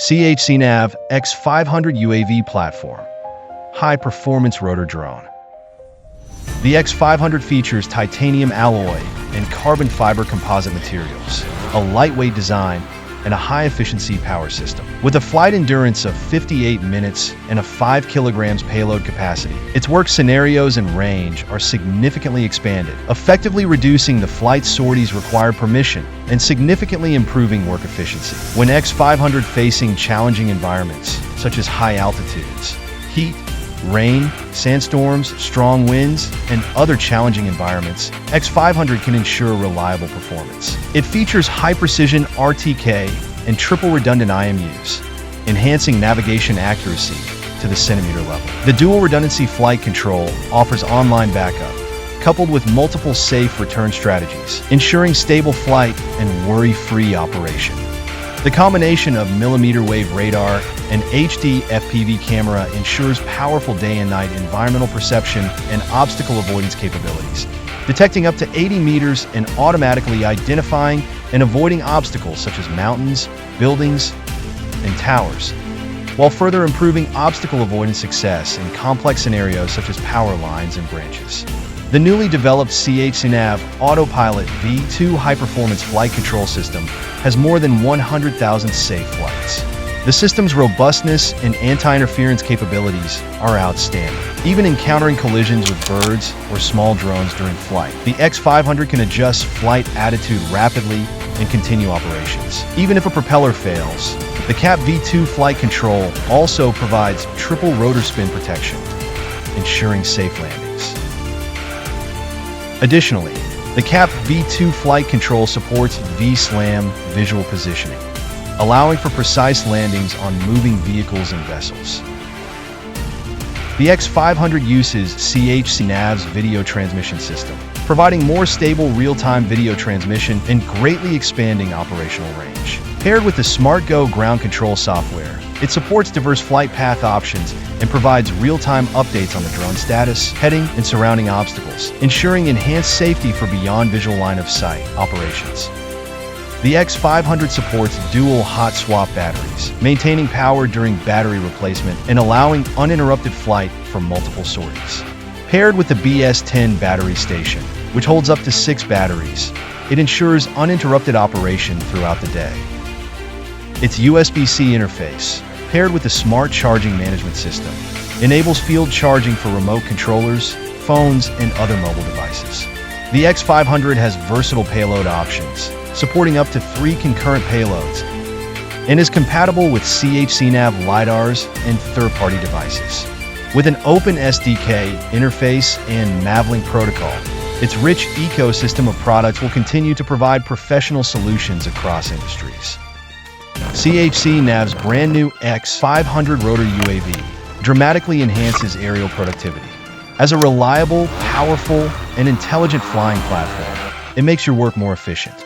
Chcnav X500 Uav platform. High-performance rotor drone. The X500 features titanium alloy and carbon fiber composite materials, a lightweight design, and a high-efficiency power system. With a flight endurance of 58 minutes and a 5 kilograms payload capacity, its work scenarios and range are significantly expanded, effectively reducing the flight sorties required per mission and significantly improving work efficiency. When X500 facing challenging environments, such as high altitudes, heat, rain, sandstorms, strong winds, and other challenging environments, X500 can ensure reliable performance. It features high-precision RTK and triple redundant IMUs, enhancing navigation accuracy to the centimeter level. The dual redundancy flight control offers online backup, coupled with multiple safe return strategies, ensuring stable flight and worry-free operation. The combination of millimeter wave radar and HD FPV camera ensures powerful day and night environmental perception and obstacle avoidance capabilities, detecting up to 80 meters and automatically identifying and avoiding obstacles such as mountains, buildings, and towers, while further improving obstacle avoidance success in complex scenarios such as power lines and branches. The newly developed Chcnav Autopilot V2 high-performance flight control system has more than 100,000 safe flights. The system's robustness and anti-interference capabilities are outstanding, even encountering collisions with birds or small drones during flight. The X500 can adjust flight attitude rapidly and continue operations. Even if a propeller fails, the CAP V2 flight control also provides triple rotor spin protection, ensuring safe landings. Additionally, the CAP V2 flight control supports V-SLAM visual positioning, allowing for precise landings on moving vehicles and vessels. The X500 uses Chcnav's video transmission system, providing more stable real-time video transmission and greatly expanding operational range. Paired with the SmartGo ground control software, it supports diverse flight path options and provides real-time updates on the drone status, heading, and surrounding obstacles, ensuring enhanced safety for beyond visual line of sight operations. The X500 supports dual hot swap batteries, maintaining power during battery replacement and allowing uninterrupted flight for multiple sorties. Paired with the BS10 battery station, which holds up to 6 batteries, it ensures uninterrupted operation throughout the day. Its USB-C interface, paired with the smart charging management system, enables field charging for remote controllers, phones, and other mobile devices. The X500 has versatile payload options, supporting up to 3 concurrent payloads, and is compatible with Chcnav LiDARs and third-party devices. With an open SDK interface and Mavlink protocol, its rich ecosystem of products will continue to provide professional solutions across industries. Chcnav's brand new X500 rotor UAV dramatically enhances aerial productivity. As a reliable, powerful, and intelligent flying platform, it makes your work more efficient.